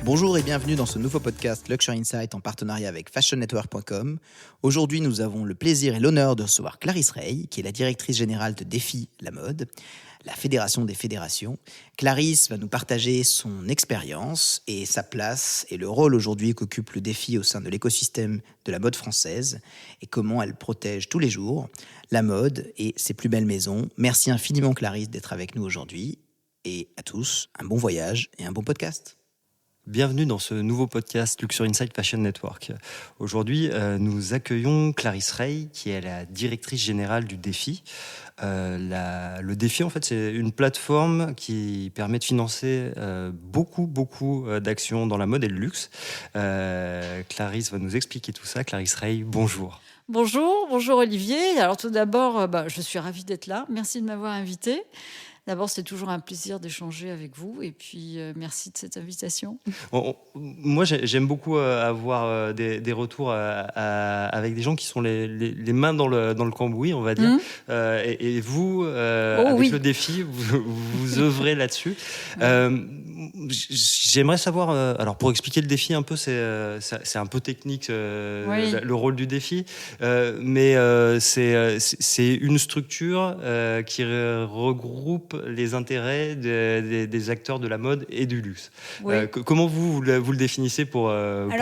Bonjour et bienvenue dans ce nouveau podcast Luxury Insight en partenariat avec fashionnetwork.com. Aujourd'hui, nous avons le plaisir et l'honneur de recevoir Clarisse Rey, qui est la directrice générale de Défi la mode, la fédération des fédérations. Clarisse va nous partager son expérience et sa place et le rôle aujourd'hui qu'occupe le Défi au sein de l'écosystème de la mode française et comment elle protège tous les jours la mode et ses plus belles maisons. Merci infiniment Clarisse d'être avec nous aujourd'hui et à tous, un bon voyage et un bon podcast. Bienvenue dans ce nouveau podcast Luxury Insight Fashion Network. Aujourd'hui, nous accueillons Clarisse Rey, qui est la directrice générale du Défi. Le Défi, en fait, c'est une plateforme qui permet de financer beaucoup d'actions dans la mode et le luxe. Clarisse va nous expliquer tout ça. Clarisse Rey, bonjour. Bonjour Olivier. Alors tout d'abord, je suis ravie d'être là. Merci de m'avoir invitée. D'abord, c'est toujours un plaisir d'échanger avec vous et puis merci de cette invitation. Moi, j'aime beaucoup avoir des retours avec des gens qui sont les mains dans le cambouis, on va dire. Et vous, avec le Défi, vous œuvrez là-dessus. J'aimerais savoir, alors pour expliquer le Défi un peu, c'est un peu technique le rôle du Défi, mais c'est une structure qui regroupe les intérêts des acteurs de la mode et du luxe. Oui. Comment vous le définissez pour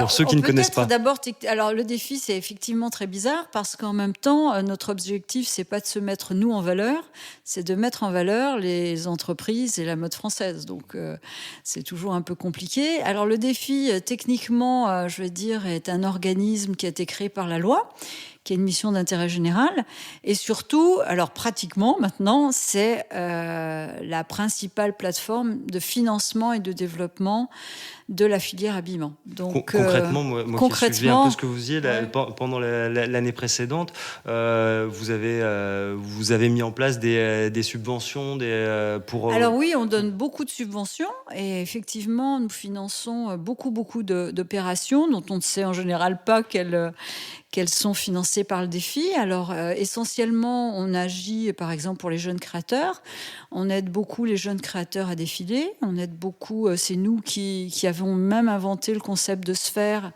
ceux qui ne connaissent pas ? D'abord, alors le Défi, c'est effectivement très bizarre parce qu'en même temps, notre objectif, c'est pas de se mettre nous en valeur, c'est de mettre en valeur les entreprises et la mode française. Donc, c'est toujours un peu compliqué. Alors, le Défi, techniquement, je veux dire, est un organisme qui a été créé par la loi, qui a une mission d'intérêt général. Et surtout, alors pratiquement maintenant, c'est la principale plateforme de financement et de développement de la filière habillement. Donc, concrètement, moi qui suivi un peu ce que vous disiez, pendant l'année précédente, vous avez mis en place des subventions pour... Alors oui, on donne beaucoup de subventions et effectivement, nous finançons beaucoup d'opérations dont on ne sait en général pas qu'elles sont financées par le Défi. Alors, essentiellement, on agit, par exemple, pour les jeunes créateurs. On aide beaucoup les jeunes créateurs à défiler. On aide beaucoup, c'est nous qui avons même inventé le concept de Sphère,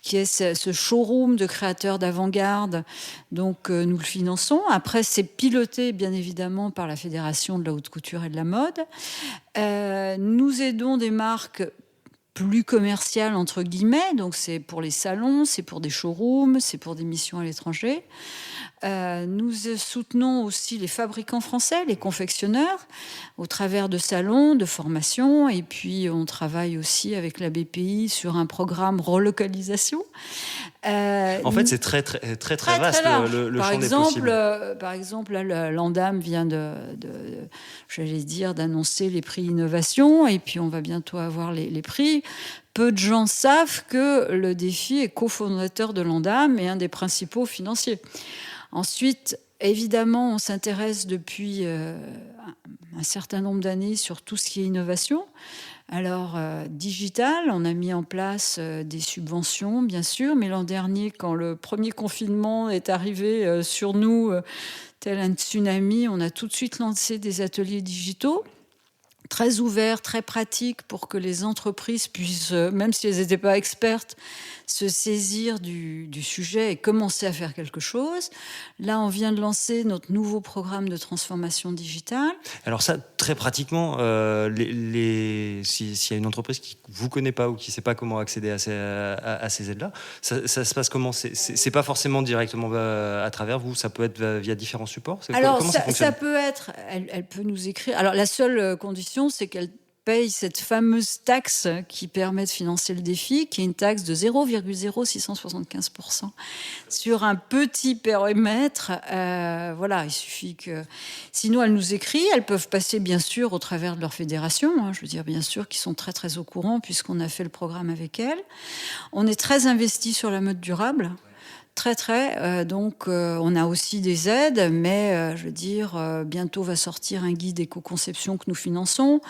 qui est ce showroom de créateurs d'avant-garde. Donc, nous le finançons. Après, c'est piloté, bien évidemment, par la Fédération de la haute couture et de la mode. Nous aidons des marques plus commercial entre guillemets, donc c'est pour les salons, c'est pour des showrooms, c'est pour des missions à l'étranger. Nous soutenons aussi les fabricants français, les confectionneurs, au travers de salons, de formations, et puis on travaille aussi avec la BPI sur un programme relocalisation. En fait, c'est très vaste le champ des possibles. Par exemple, là, l'Andam vient d'annoncer les prix innovation, et puis on va bientôt avoir les prix. Peu de gens savent que le Défi est cofondateur de l'Andam et un des principaux financiers. Ensuite, évidemment, on s'intéresse depuis un certain nombre d'années sur tout ce qui est innovation. Alors, digital, on a mis en place des subventions, bien sûr, mais l'an dernier, quand le premier confinement est arrivé sur nous, tel un tsunami, on a tout de suite lancé des ateliers digitaux, très ouverts, très pratiques, pour que les entreprises puissent, même si elles n'étaient pas expertes, se saisir du sujet et commencer à faire quelque chose. Là, on vient de lancer notre nouveau programme de transformation digitale. Alors ça, très pratiquement, s'il y a une entreprise qui ne vous connaît pas ou qui ne sait pas comment accéder à ces aides-là, ça se passe comment ? C'est pas forcément directement à travers vous, ça peut être via différents supports ? Alors, comment ça fonctionne ? Ça peut être, elle peut nous écrire. Alors, la seule condition, c'est qu'elle paye cette fameuse taxe qui permet de financer le Défi, qui est une taxe de 0,0675% sur un petit périmètre. Voilà, il suffit que... Sinon, elles nous écrivent. Elles peuvent passer, bien sûr, au travers de leur fédération. Je veux dire, bien sûr, qu'ils sont très au courant puisqu'on a fait le programme avec elles. On est très investis sur la mode durable. Très. Donc, on a aussi des aides, mais je veux dire, bientôt va sortir un guide éco-conception que nous finançons.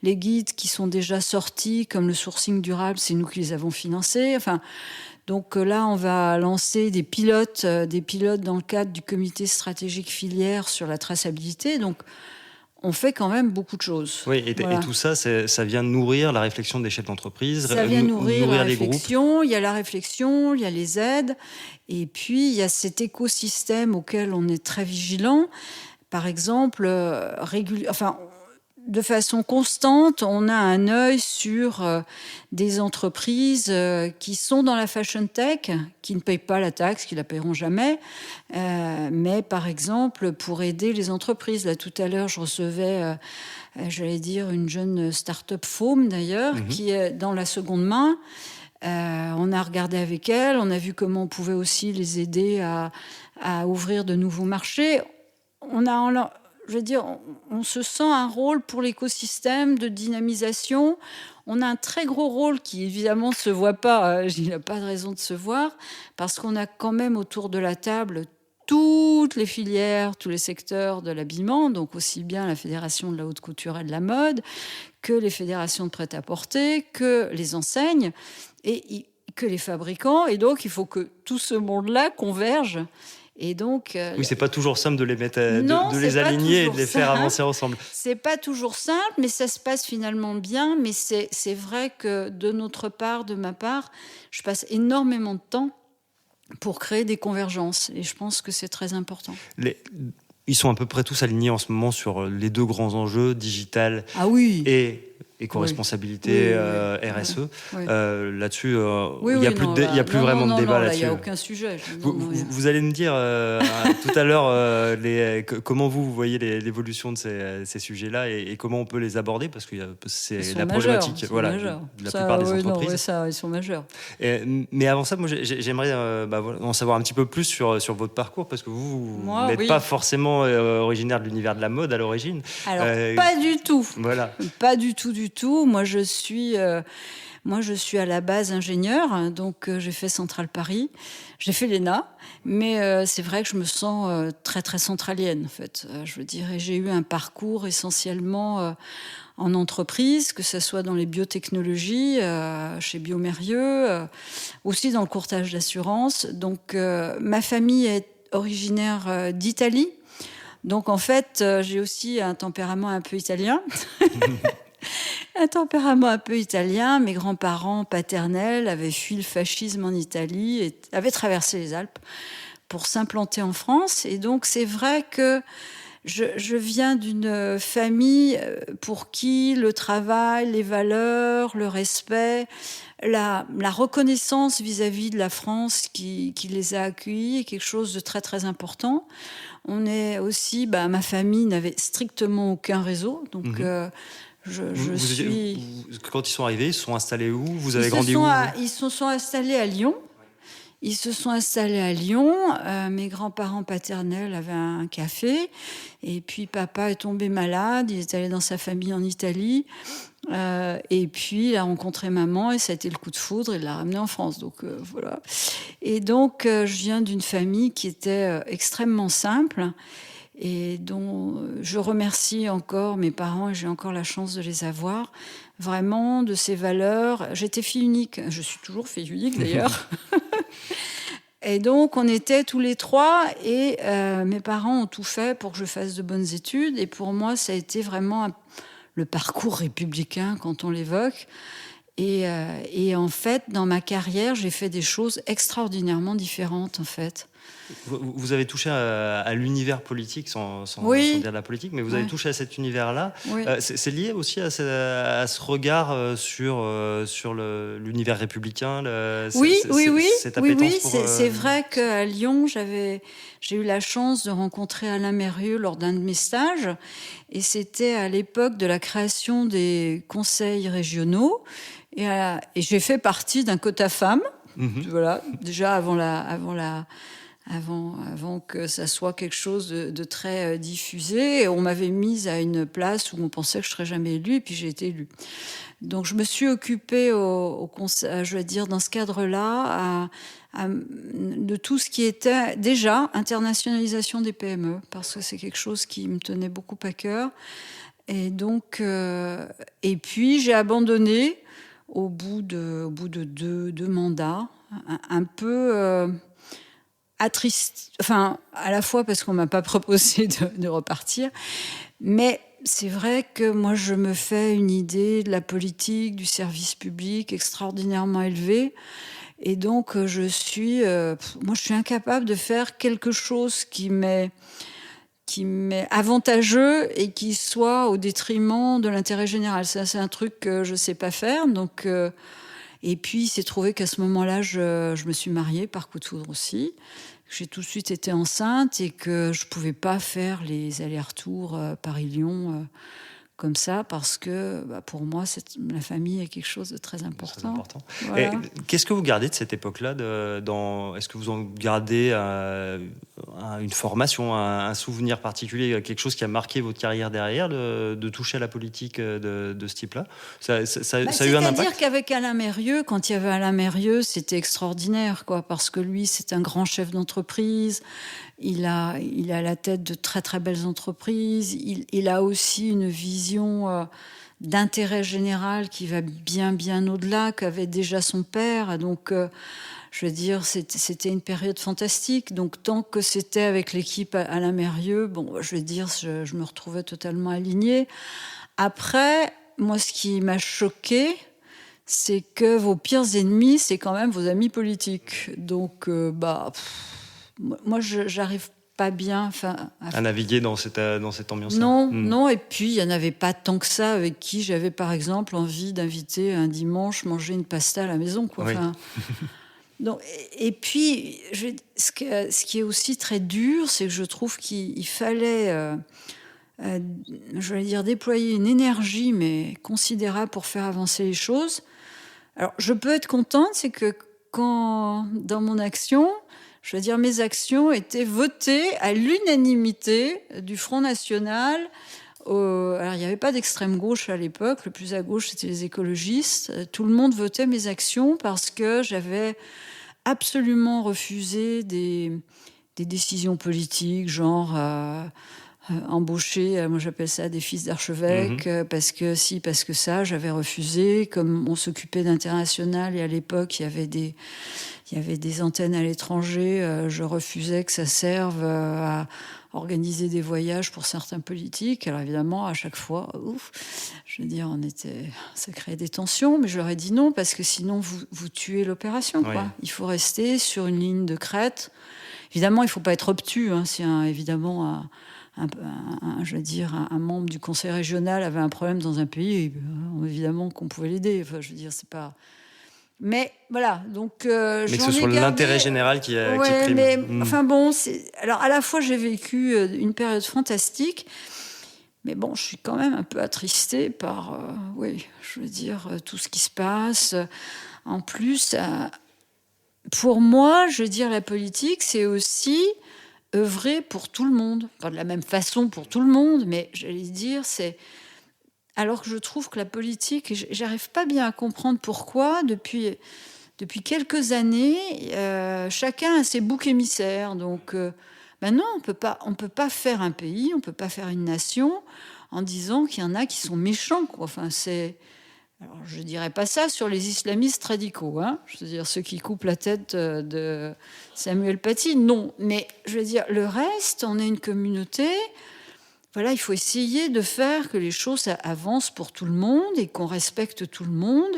Les guides qui sont déjà sortis, comme le sourcing durable, c'est nous qui les avons financés. Enfin, donc là, on va lancer des pilotes dans le cadre du comité stratégique filière sur la traçabilité. Donc, on fait quand même beaucoup de choses. Oui, et tout ça, ça vient nourrir la réflexion des chefs d'entreprise, ça vient nourrir la les groupes. réflexion. Il y a la réflexion, il y a les aides, et puis il y a cet écosystème auquel on est très vigilant. Par exemple, de façon constante, on a un œil sur des entreprises qui sont dans la fashion tech, qui ne payent pas la taxe, qui ne la paieront jamais, mais par exemple pour aider les entreprises. Là, tout à l'heure, je recevais, une jeune start-up Foam d'ailleurs, qui est dans la seconde main. On a regardé avec elle, on a vu comment on pouvait aussi les aider à ouvrir de nouveaux marchés. On se sent un rôle pour l'écosystème de dynamisation. On a un très gros rôle qui, évidemment, ne se voit pas. Il n'y a pas de raison de se voir, parce qu'on a quand même autour de la table toutes les filières, tous les secteurs de l'habillement, donc aussi bien la Fédération de la haute couture et de la mode, que les fédérations de prêt-à-porter, que les enseignes et que les fabricants. Et donc, il faut que tout ce monde-là converge. Et donc, oui, c'est pas toujours simple de les mettre, de les aligner et de les faire avancer ensemble. C'est pas toujours simple, mais ça se passe finalement bien. Mais c'est vrai que de notre part, de ma part, je passe énormément de temps pour créer des convergences. Et je pense que c'est très important. Ils sont à peu près tous alignés en ce moment sur les deux grands enjeux, digital et éco-responsabilité, RSE. Oui. Là-dessus, il n'y a plus vraiment de débat là-dessus. Il n'y a aucun sujet. Vous allez me dire tout à l'heure comment vous voyez l'évolution de ces sujets-là et comment on peut les aborder, parce que c'est la problématique de la plupart des entreprises. Ils sont majeurs. Mais avant ça, moi, j'aimerais en savoir un petit peu plus sur votre parcours, parce que vous n'êtes pas forcément originaire de l'univers de la mode à l'origine. Alors, pas du tout. Voilà. Pas du tout. Moi, je suis à la base ingénieure, donc j'ai fait Centrale Paris, j'ai fait l'ENA, mais c'est vrai que je me sens très très centralienne en fait. Et j'ai eu un parcours essentiellement en entreprise, que ce soit dans les biotechnologies, chez Biomérieux, aussi dans le courtage d'assurance. Donc ma famille est originaire d'Italie, donc en fait j'ai aussi un tempérament un peu italien. Mes grands-parents paternels avaient fui le fascisme en Italie et avaient traversé les Alpes pour s'implanter en France. Et donc, c'est vrai que je viens d'une famille pour qui le travail, les valeurs, le respect, la reconnaissance vis-à-vis de la France qui les a accueillis est quelque chose de très, très important. On est aussi... ma famille n'avait strictement aucun réseau, donc... Quand ils sont arrivés, ils se sont installés où? Vous avez grandi où? Ils se sont installés à Lyon. Mes grands-parents paternels avaient un café. Et puis, papa est tombé malade. Il est allé dans sa famille en Italie. Et puis, il a rencontré maman. Et ça a été le coup de foudre. Il l'a ramené en France. Donc, voilà. Et donc, je viens d'une famille qui était extrêmement simple. Et dont je remercie encore mes parents, et j'ai encore la chance de les avoir, vraiment de ces valeurs. J'étais fille unique, je suis toujours fille unique d'ailleurs. Et donc on était tous les trois, et mes parents ont tout fait pour que je fasse de bonnes études. Et pour moi, ça a été vraiment le parcours républicain quand on l'évoque. Et en fait, dans ma carrière, j'ai fait des choses extraordinairement différentes en fait. Vous avez touché à l'univers politique, sans dire de la politique, mais vous avez touché à cet univers-là. Oui. C'est lié aussi à ce regard sur l'univers républicain. Cette appétence pour... C'est vrai qu'à Lyon, j'ai eu la chance de rencontrer Alain Mérieux lors d'un de mes stages. Et c'était à l'époque de la création des conseils régionaux. Et j'ai fait partie d'un quota femmes. Voilà, déjà avant que ça soit quelque chose de très diffusé. Et on m'avait mise à une place où on pensait que je ne serais jamais élue, et puis j'ai été élue. Donc je me suis occupée, dans ce cadre-là, de tout ce qui était déjà internationalisation des PME, parce que c'est quelque chose qui me tenait beaucoup à cœur. Et donc, et puis j'ai abandonné au bout de deux mandats, un peu... à la fois parce qu'on m'a pas proposé de repartir, mais c'est vrai que moi, je me fais une idée de la politique, du service public extraordinairement élevée. Et donc, je suis incapable de faire quelque chose qui m'est avantageux et qui soit au détriment de l'intérêt général. Ça, c'est un truc que je sais pas faire. Donc, et puis, il s'est trouvé qu'à ce moment-là, je me suis mariée par coup de foudre aussi. J'ai tout de suite été enceinte et que je pouvais pas faire les allers-retours Paris-Lyon comme ça, parce que pour moi, la famille est quelque chose de très important. C'est important. Voilà. Et qu'est-ce que vous gardez de cette époque-là est-ce que vous en gardez une formation, un souvenir particulier, quelque chose qui a marqué votre carrière derrière, de toucher à la politique de ce type-là? Ça a eu un impact? C'est-à-dire qu'avec Alain Mérieux, quand il y avait Alain Mérieux, c'était extraordinaire, quoi, parce que lui, c'est un grand chef d'entreprise. Il a à la tête de très très belles entreprises. Il a aussi une vision d'intérêt général qui va bien bien au-delà qu'avait déjà son père. Donc, je veux dire, c'était une période fantastique. Donc, tant que c'était avec l'équipe Alain Mérieux, je veux dire, je me retrouvais totalement alignée. Après, moi, ce qui m'a choquée, c'est que vos pires ennemis, c'est quand même vos amis politiques. Donc, moi, j'arrive pas bien à naviguer dans cette ambiance-là. Non, et puis il n'y en avait pas tant que ça avec qui j'avais par exemple envie d'inviter un dimanche manger une pasta à la maison, quoi. Oui. Donc, et puis, ce qui est aussi très dur, c'est que je trouve qu'il fallait, je vais dire, déployer une énergie mais considérable pour faire avancer les choses. Alors, je peux être contente, c'est que quand, dans mon action, je veux dire, mes actions étaient votées à l'unanimité du Front National. Alors, il n'y avait pas d'extrême gauche à l'époque. Le plus à gauche, c'était les écologistes. Tout le monde votait mes actions parce que j'avais absolument refusé des décisions politiques, genre embaucher, moi j'appelle ça des fils d'archevêque, parce que si, parce que ça, j'avais refusé. Comme on s'occupait d'international et à l'époque, il y avait des antennes à l'étranger, je refusais que ça serve à organiser des voyages pour certains politiques. Alors évidemment, à chaque fois, je veux dire, ça créait des tensions, mais je leur ai dit non, parce que sinon vous tuez l'opération, quoi. Oui. Il faut rester sur une ligne de crête. Évidemment, il ne faut pas être obtus. Si évidemment je veux dire, un membre du conseil régional avait un problème dans un pays, évidemment qu'on pouvait l'aider. Enfin, je veux dire, c'est pas. Mais voilà, donc. Mais que ce soit l'intérêt général qui prime. Mais, enfin bon, alors à la fois j'ai vécu une période fantastique, mais bon, je suis quand même un peu attristée par, je veux dire, tout ce qui se passe. En plus, pour moi, je veux dire, la politique, c'est aussi œuvrer pour tout le monde, pas de la même façon pour tout le monde, mais j'allais dire, c'est. Alors que je trouve que la politique, j'arrive pas bien à comprendre pourquoi, depuis quelques années, chacun a ses boucs émissaires. Donc, non, on peut pas faire un pays, on peut pas faire une nation en disant qu'il y en a qui sont méchants, quoi. Enfin, alors, je dirais pas ça sur les islamistes radicaux, hein. Je veux dire, ceux qui coupent la tête de Samuel Paty, non. Mais je veux dire, le reste, on est une communauté. Voilà, il faut essayer de faire que les choses avancent pour tout le monde et qu'on respecte tout le monde.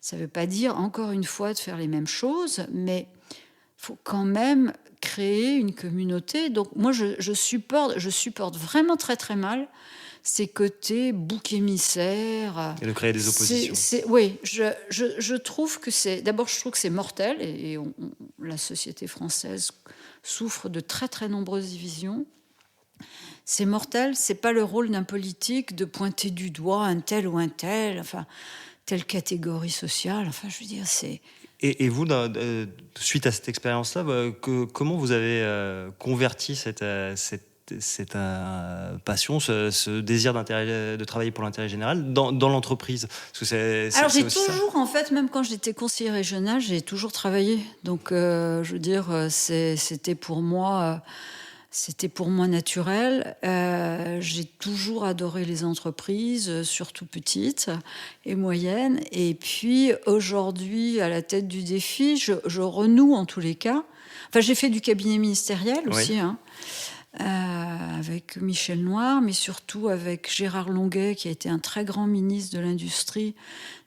Ça ne veut pas dire, encore une fois, de faire les mêmes choses, mais il faut quand même créer une communauté. Donc moi, je supporte vraiment très très mal ces côtés boucs émissaires. Et de créer des oppositions. Oui, je trouve que c'est... D'abord, je trouve que c'est mortel, et la société française souffre de très très nombreuses divisions. C'est mortel, c'est pas le rôle d'un politique de pointer du doigt un tel ou un tel, enfin, telle catégorie sociale, enfin, je veux dire, c'est... Et vous, suite à cette expérience-là, comment vous avez converti cette passion, ce désir de travailler pour l'intérêt général dans l'entreprise? Parce que Alors j'ai toujours, en fait, même quand j'étais conseiller régional, j'ai toujours travaillé. Donc, je veux dire, c'était pour moi naturel. J'ai toujours adoré les entreprises, surtout petites et moyennes. Et puis aujourd'hui, à la tête du défi, je renoue en tous les cas. Enfin, j'ai fait du cabinet ministériel aussi, hein. avec Michel Noir, mais surtout avec Gérard Longuet, qui a été un très grand ministre de l'Industrie,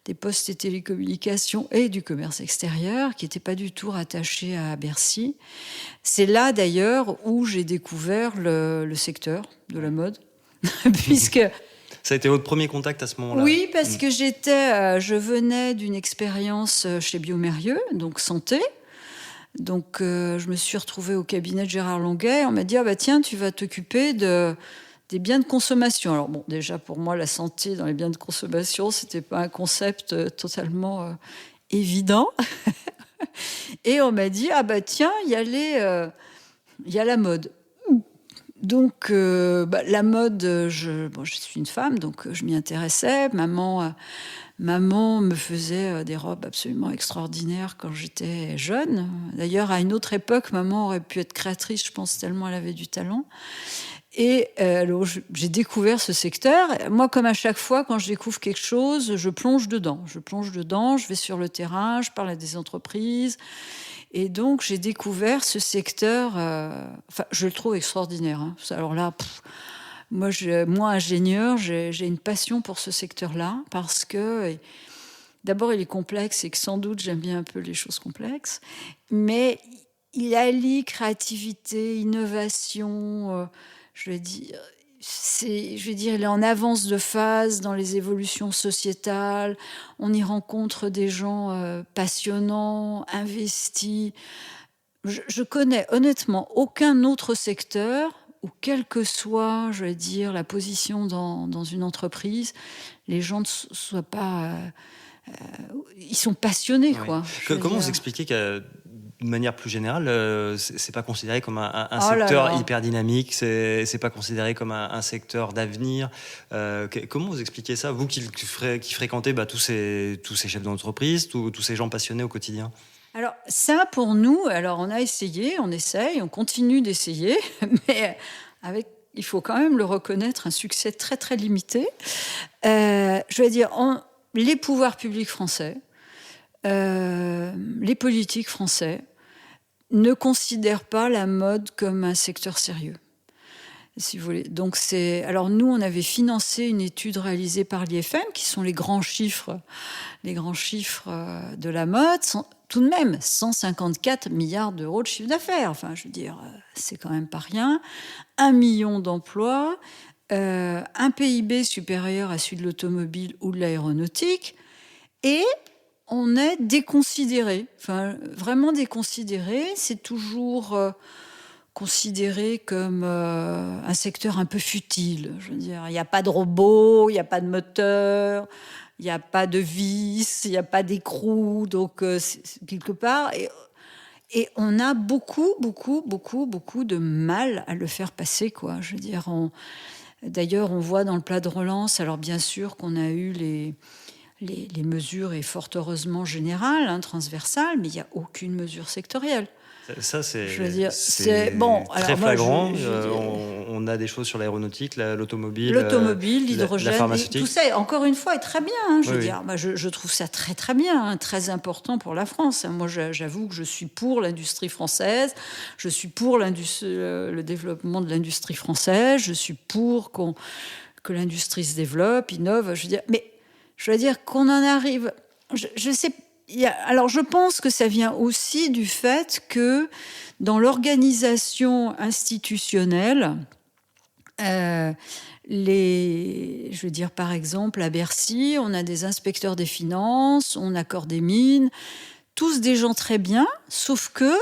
des Postes et Télécommunications et du Commerce extérieur, qui n'était pas du tout rattaché à Bercy. C'est là, d'ailleurs, où j'ai découvert le secteur de la mode, puisque... Ça a été votre premier contact à ce moment-là? Oui, parce que je venais d'une expérience chez Biomérieux, donc santé. Donc, je me suis retrouvée au cabinet de Gérard Longuet. On m'a dit, tiens, tu vas t'occuper des biens de consommation. Alors, bon, déjà, pour moi, la santé dans les biens de consommation, c'était pas un concept totalement évident. Et on m'a dit, tiens, il y a la mode. Donc, la mode, je suis une femme, donc je m'y intéressais. Maman me faisait des robes absolument extraordinaires quand j'étais jeune. D'ailleurs, à une autre époque, maman aurait pu être créatrice, je pense, tellement elle avait du talent. Et alors, j'ai découvert ce secteur. Moi, comme à chaque fois, quand je découvre quelque chose, je plonge dedans. Je vais sur le terrain, je parle à des entreprises. Et donc, j'ai découvert ce secteur. Je le trouve extraordinaire. Hein. Alors là, moi, ingénieur, j'ai une passion pour ce secteur-là parce que, d'abord, il est complexe et que sans doute, j'aime bien un peu les choses complexes. Mais il allie créativité, innovation. Je veux dire, il est en avance de phase dans les évolutions sociétales. On y rencontre des gens passionnants, investis. Je connais honnêtement aucun autre secteur où, quelle que soit, je veux dire, la position dans une entreprise, les gens ne soient pas... ils sont passionnés, Oui. quoi. Comment vous expliquez que, de manière plus générale, c'est pas considéré comme un secteur hyper dynamique, c'est pas considéré comme un secteur d'avenir. Comment vous expliquez ça, vous qui fréquentez tous ces chefs d'entreprise, tous ces gens passionnés au quotidien? Alors ça, pour nous, on a essayé, on essaye, on continue d'essayer, mais il faut quand même le reconnaître, un succès très très limité. Je veux dire, les pouvoirs publics français, les politiques français ne considèrent pas la mode comme un secteur sérieux, si vous voulez. Donc alors nous, on avait financé une étude réalisée par l'IFM, qui sont les grands chiffres de la mode. Tout de même, 154 milliards d'euros de chiffre d'affaires. Enfin, je veux dire, c'est quand même pas rien. 1 million d'emplois, un PIB supérieur à celui de l'automobile ou de l'aéronautique, et on est déconsidéré. Enfin, vraiment déconsidéré. C'est toujours considéré comme un secteur un peu futile. Je veux dire, il n'y a pas de robot, il n'y a pas de moteur, il n'y a pas de vis, il n'y a pas d'écrou, donc quelque part, et on a beaucoup de mal à le faire passer, quoi. Je veux dire, d'ailleurs, on voit dans le plan de relance, alors bien sûr qu'on a eu les mesures, et fort heureusement générales, transversales, mais il n'y a aucune mesure sectorielle. Ça, c'est bon, très flagrant. On a des choses sur l'aéronautique, l'automobile, l'hydrogène, la pharmaceutique. Tout ça, encore une fois, est très bien. Je trouve ça très, très bien, très important pour la France. Moi, j'avoue que je suis pour l'industrie française, je suis pour le développement de l'industrie française, je suis pour que l'industrie se développe, innove. Mais je veux dire qu'on en arrive... Je sais. Alors, je pense que ça vient aussi du fait que dans l'organisation institutionnelle, je veux dire, par exemple, à Bercy, on a des inspecteurs des finances, on a Corps des mines, tous des gens très bien, sauf que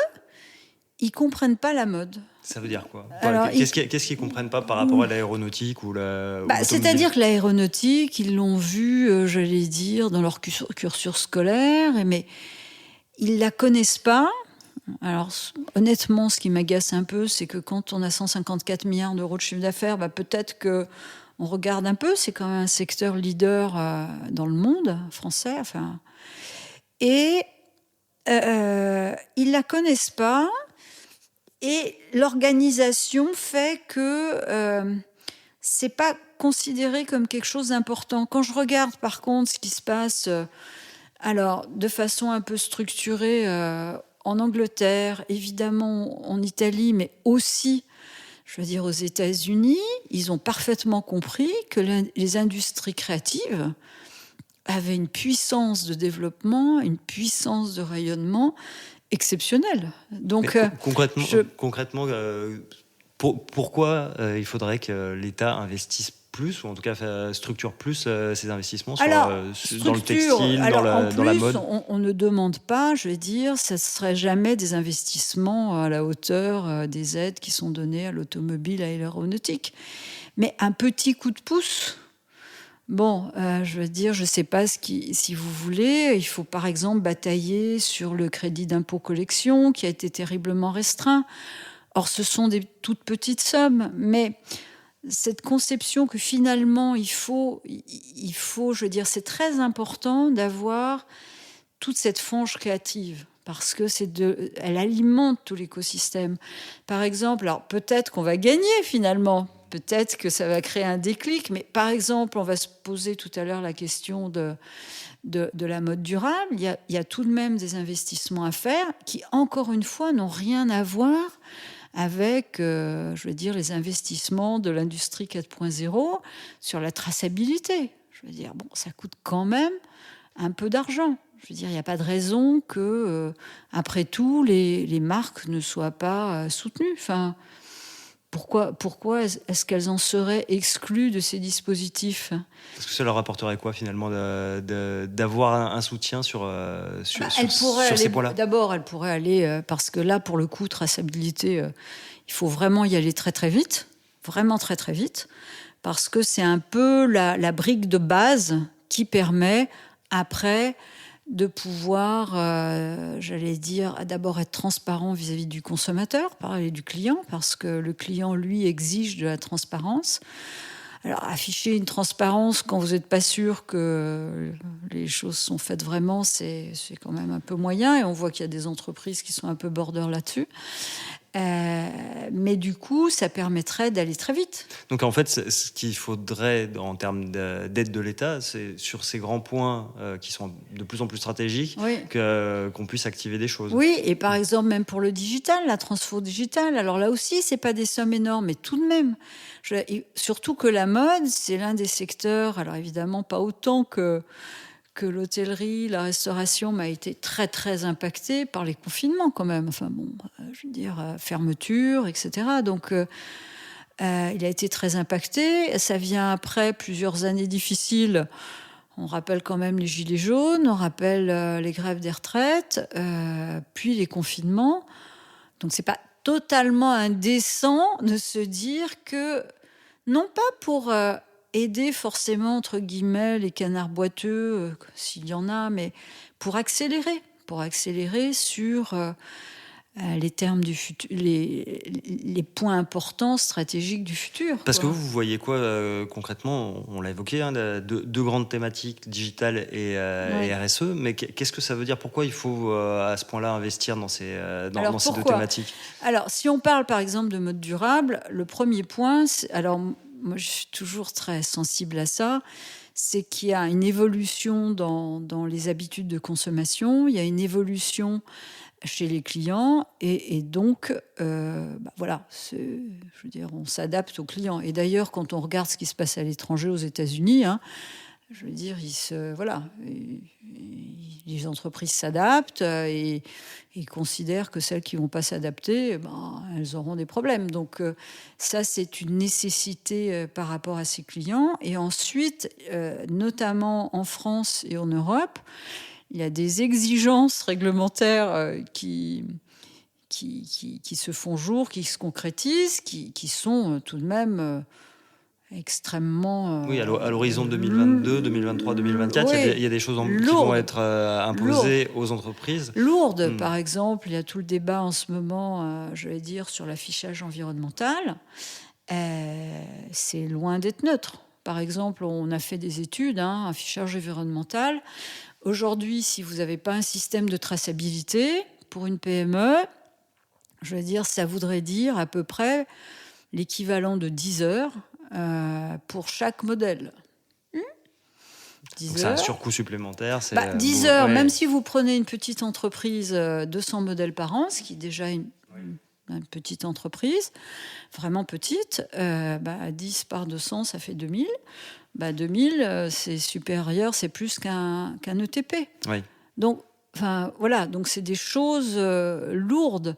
ils comprennent pas la mode. Ça veut dire quoi? Qu'est-ce qu'ils ne comprennent pas par rapport à l'aéronautique ou c'est-à-dire que l'aéronautique, ils l'ont vu, j'allais dire, dans leur cursus scolaire, mais ils ne la connaissent pas. Alors, honnêtement, ce qui m'agace un peu, c'est que quand on a 154 milliards d'euros de chiffre d'affaires, peut-être qu'on regarde un peu, c'est quand même un secteur leader dans le monde français. Enfin, et ils ne la connaissent pas. Et l'organisation fait que c'est pas considéré comme quelque chose d'important. Quand je regarde, par contre, ce qui se passe, alors de façon un peu structurée en Angleterre, évidemment en Italie, mais aussi, Je veux dire, aux États-Unis, ils ont parfaitement compris que les industries créatives avaient une puissance de développement, une puissance de rayonnement exceptionnelle. Donc, concrètement, pourquoi il faudrait que l'État investisse plus, ou en tout cas structure plus ces investissements dans le textile, dans la mode? On ne demande pas, je veux dire, ça ne serait jamais des investissements à la hauteur des aides qui sont données à l'automobile, à l'aéronautique. Mais un petit coup de pouce. Bon, je veux dire, je ne sais pas si vous voulez, il faut par exemple batailler sur le crédit d'impôt collection qui a été terriblement restreint. Or, ce sont des toutes petites sommes, mais cette conception que finalement il faut, je veux dire, c'est très important d'avoir toute cette fange créative parce que elle alimente tout l'écosystème. Par exemple, alors peut-être qu'on va gagner finalement, peut-être que ça va créer un déclic, mais par exemple, on va se poser tout à l'heure la question de la mode durable. Il y a tout de même des investissements à faire qui, encore une fois, n'ont rien à voir avec, je veux dire, les investissements de l'industrie 4.0 sur la traçabilité. Je veux dire, bon, ça coûte quand même un peu d'argent. Je veux dire, il n'y a pas de raison que, après tout, les marques ne soient pas soutenues. Enfin, pourquoi est-ce qu'elles en seraient exclues de ces dispositifs ? Parce que ça leur apporterait quoi finalement d'avoir un soutien sur ces points-là ? D'abord, elle pourrait aller, parce que là, pour le coup, traçabilité, il faut vraiment y aller très très vite, vraiment très très vite, parce que c'est un peu la brique de base qui permet après de pouvoir, j'allais dire, d'abord être transparent vis-à-vis du consommateur, parler du client, parce que le client, lui, exige de la transparence. Alors, afficher une transparence quand vous n'êtes pas sûr que les choses sont faites vraiment, c'est quand même un peu moyen, et on voit qu'il y a des entreprises qui sont un peu border là-dessus. Mais du coup, ça permettrait d'aller très vite. Donc en fait, ce qu'il faudrait en termes d'aide de l'État, c'est sur ces grands points qui sont de plus en plus stratégiques, oui, qu'on puisse activer des choses. Oui, et par exemple, même pour le digital, la transfo digitale, alors là aussi, c'est pas des sommes énormes, mais tout de même. Surtout que la mode, c'est l'un des secteurs, alors évidemment pas autant que l'hôtellerie, la restauration m'a été très, très impactée par les confinements quand même. Enfin bon, je veux dire, fermeture, etc. Donc, il a été très impacté. Ça vient après plusieurs années difficiles. On rappelle quand même les gilets jaunes, on rappelle les grèves des retraites, puis les confinements. Donc, c'est pas totalement indécent de se dire que, non pas pour... aider forcément, entre guillemets, les canards boiteux, s'il y en a, mais pour accélérer sur les termes du futur, les points importants stratégiques du futur. Parce que vous voyez quoi concrètement ? On l'a évoqué, deux grandes thématiques, digitales et RSE, mais qu'est-ce que ça veut dire ? Pourquoi il faut à ce point-là investir dans ces deux thématiques ? Alors, si on parle par exemple de mode durable, le premier point, alors moi je suis toujours très sensible à ça, c'est qu'il y a une évolution dans les habitudes de consommation, il y a une évolution chez les clients et donc voilà, je veux dire, on s'adapte aux clients. Et d'ailleurs, quand on regarde ce qui se passe à l'étranger, aux États-Unis, je veux dire, les entreprises s'adaptent et ils considèrent que celles qui ne vont pas s'adapter, elles auront des problèmes. Donc ça, c'est une nécessité par rapport à ces clients. Et ensuite, notamment en France et en Europe, il y a des exigences réglementaires qui se font jour, qui se concrétisent, qui sont tout de même... extrêmement... oui, à l'horizon 2022, 2023, 2024, oui, il y a des choses qui vont être imposées aux entreprises. Lourdes, par exemple, il y a tout le débat en ce moment, je vais dire, sur l'affichage environnemental. C'est loin d'être neutre. Par exemple, on a fait des études, affichage environnemental. Aujourd'hui, si vous n'avez pas un système de traçabilité pour une PME, je veux dire, ça voudrait dire à peu près l'équivalent de 10 heures pour chaque modèle. 10 donc c'est un surcoût supplémentaire. 10 heures, même si vous prenez une petite entreprise, 200 modèles par an, ce qui est déjà une petite entreprise, vraiment petite, 10 par 200, ça fait 2000. 2000, c'est supérieur, c'est plus qu'un ETP. Oui. Donc, voilà, donc c'est des choses lourdes.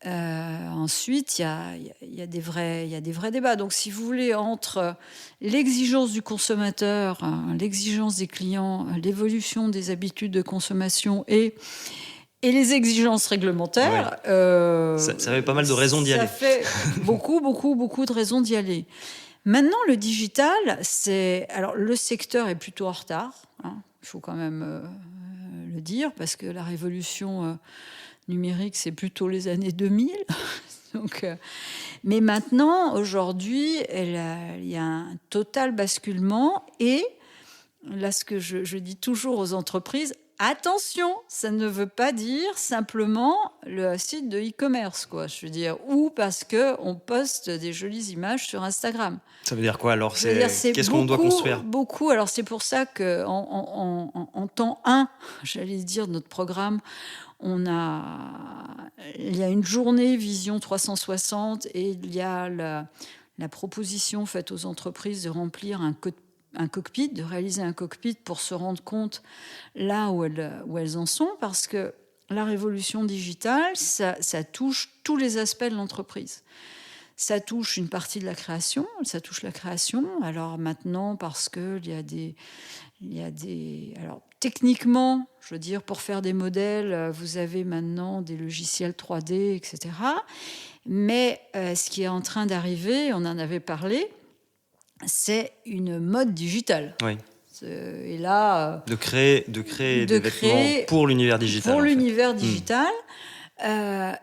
Ensuite, il y a des vrais débats. Donc, si vous voulez, entre l'exigence du consommateur, l'exigence des clients, l'évolution des habitudes de consommation et les exigences réglementaires... Ça fait pas mal de raisons d'y aller. Ça fait beaucoup de raisons d'y aller. Maintenant, le digital, alors, le secteur est plutôt en retard. Il faut quand même le dire, parce que la révolution... numérique, c'est plutôt les années 2000. Donc, mais maintenant, aujourd'hui, il y a un total basculement. Et là, ce que je dis toujours aux entreprises, attention, ça ne veut pas dire simplement le site de e-commerce, quoi. Je veux dire, ou parce qu'on poste des jolies images sur Instagram. Ça veut dire quoi alors? Qu'est-ce qu'on doit construire? Beaucoup. Alors, c'est pour ça qu'en temps 1, j'allais dire, de notre programme, il y a une journée Vision 360 et il y a la proposition faite aux entreprises de remplir un cockpit, de réaliser un cockpit pour se rendre compte là où elles en sont, parce que la révolution digitale, ça touche tous les aspects de l'entreprise. Ça touche une partie de la création, alors maintenant, parce qu'il y a des... Alors, techniquement, je veux dire, pour faire des modèles, vous avez maintenant des logiciels 3D, etc. Mais ce qui est en train d'arriver, on en avait parlé, c'est une mode digitale. Oui. Et là... De créer des vêtements pour l'univers digital. Pour l'univers digital.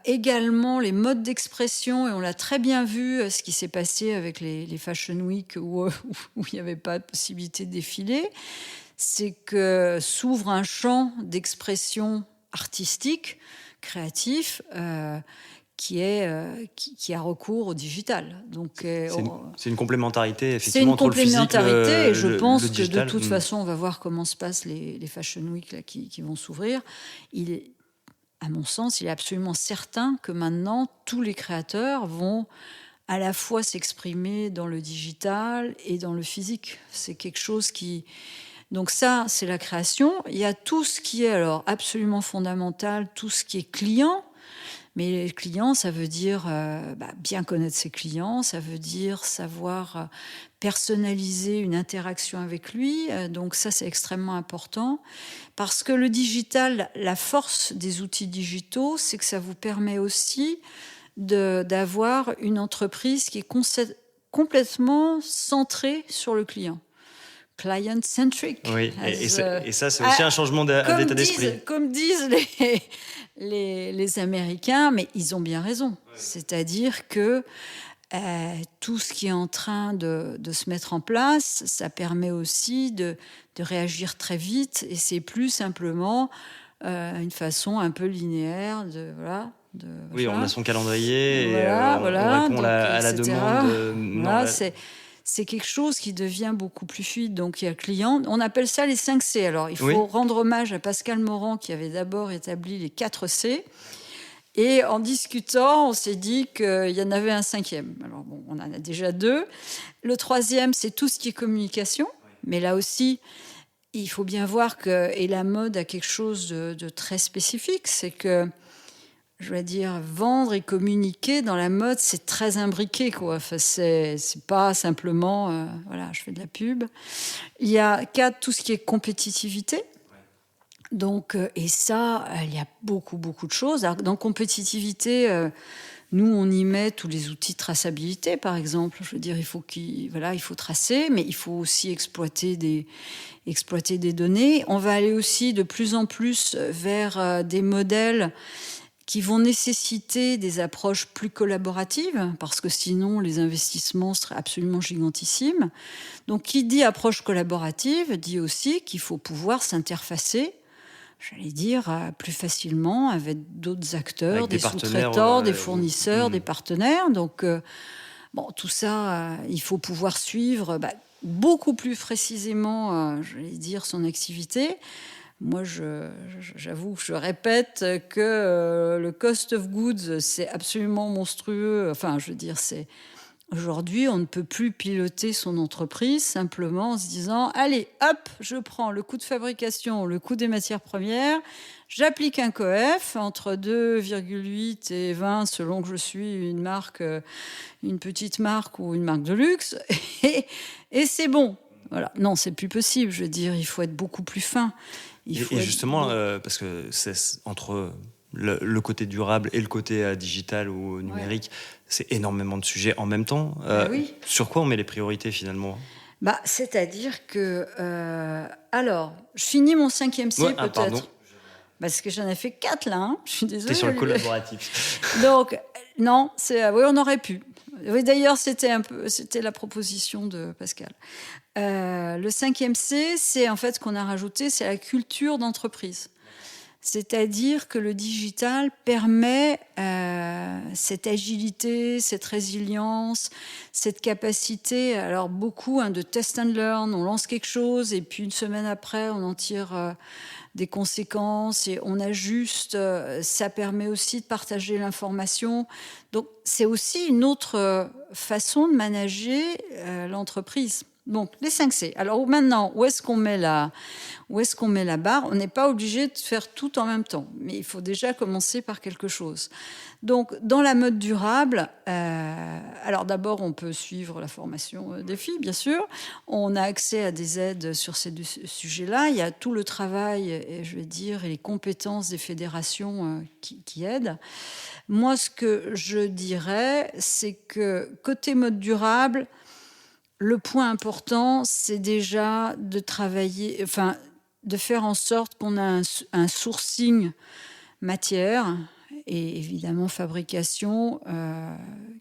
Également les modes d'expression, et on l'a très bien vu ce qui s'est passé avec les Fashion Week où il n'y avait pas de possibilité de défiler, c'est que s'ouvre un champ d'expression artistique, créatif, qui a recours au digital. Donc, c'est une complémentarité, effectivement, entre le physique. C'est une complémentarité, et je pense que digital. De toute façon, on va voir comment se passent les Fashion Week là, qui vont s'ouvrir. À mon sens, il est absolument certain que maintenant, tous les créateurs vont à la fois s'exprimer dans le digital et dans le physique. C'est quelque chose qui... Donc ça, c'est la création. Il y a tout ce qui est alors absolument fondamental, tout ce qui est client. Mais les clients, ça veut dire bien connaître ses clients, ça veut dire savoir personnaliser une interaction avec lui. Donc ça, c'est extrêmement important. Parce que le digital, la force des outils digitaux, c'est que ça vous permet aussi d'avoir une entreprise qui est complètement centrée sur le client. Client-centric. Oui, et ça, c'est aussi un changement d'état d'esprit. Comme disent les Américains, mais ils ont bien raison. Ouais. C'est-à-dire que tout ce qui est en train de se mettre en place, ça permet aussi de réagir très vite, et c'est plus simplement une façon un peu linéaire Oui, on a son calendrier et on répond à la demande. C'est quelque chose qui devient beaucoup plus fluide. Donc, il y a client. On appelle ça les 5 C. Alors, il faut rendre hommage à Pascal Morand, qui avait d'abord établi les 4 C. Et en discutant, on s'est dit qu'il y en avait un 5e. Alors, bon, on en a déjà 2. Le 3e, c'est tout ce qui est communication. Mais là aussi, il faut bien voir et la mode a quelque chose de très spécifique. C'est que, je vais dire, vendre et communiquer dans la mode, c'est très imbriqué, quoi. Enfin, c'est pas simplement, je fais de la pub. Il y a 4, tout ce qui est compétitivité. Donc, et ça, il y a beaucoup de choses. Alors, dans compétitivité, nous, on y met tous les outils de traçabilité, par exemple. Je veux dire, il faut tracer, mais il faut aussi exploiter des données. On va aller aussi de plus en plus vers des modèles qui vont nécessiter des approches plus collaboratives, parce que sinon les investissements seraient absolument gigantissimes. Donc, qui dit approche collaborative dit aussi qu'il faut pouvoir s'interfacer, j'allais dire, plus facilement avec d'autres acteurs, avec des sous-traitants, des fournisseurs, des partenaires. Donc, tout ça, il faut pouvoir suivre beaucoup plus précisément, j'allais dire, son activité. moi, j'avoue que je répète que le cost of goods, c'est absolument monstrueux. Enfin, je veux dire, aujourd'hui, on ne peut plus piloter son entreprise simplement en se disant « Allez, hop, je prends le coût de fabrication, le coût des matières premières, j'applique un coef entre 2,8 et 20 selon que je suis une marque, une petite marque ou une marque de luxe, et c'est bon. » Voilà. Non, c'est plus possible. Je veux dire, il faut être beaucoup plus fin. Et justement, parce que c'est entre le côté durable et le côté digital ou numérique, c'est énormément de sujets en même temps. Oui. Sur quoi on met les priorités finalement ? C'est-à-dire que... alors, je finis mon 5e C peut-être. Pardon. Parce que j'en ai fait 4 là. Hein. Je suis désolée. T'es sur le collaboratif. Donc, non, oui, on aurait pu. Oui, d'ailleurs, c'était la proposition de Pascal. Le 5e C, c'est en fait ce qu'on a rajouté, c'est la culture d'entreprise. C'est-à-dire que le digital permet cette agilité, cette résilience, cette capacité, alors beaucoup de test and learn, on lance quelque chose et puis une semaine après, on en tire des conséquences et on ajuste. Ça permet aussi de partager l'information. Donc, c'est aussi une autre façon de manager l'entreprise. Donc, les 5 C. Alors maintenant, où est-ce qu'on met la barre ? On n'est pas obligé de faire tout en même temps, mais il faut déjà commencer par quelque chose. Donc, dans la mode durable, alors d'abord, on peut suivre la formation défi, bien sûr. On a accès à des aides sur ces deux sujets-là. Il y a tout le travail, et je vais dire, et les compétences des fédérations qui aident. Moi, ce que je dirais, c'est que côté mode durable, le point important, c'est déjà de travailler, enfin, de faire en sorte qu'on a un sourcing matière et évidemment fabrication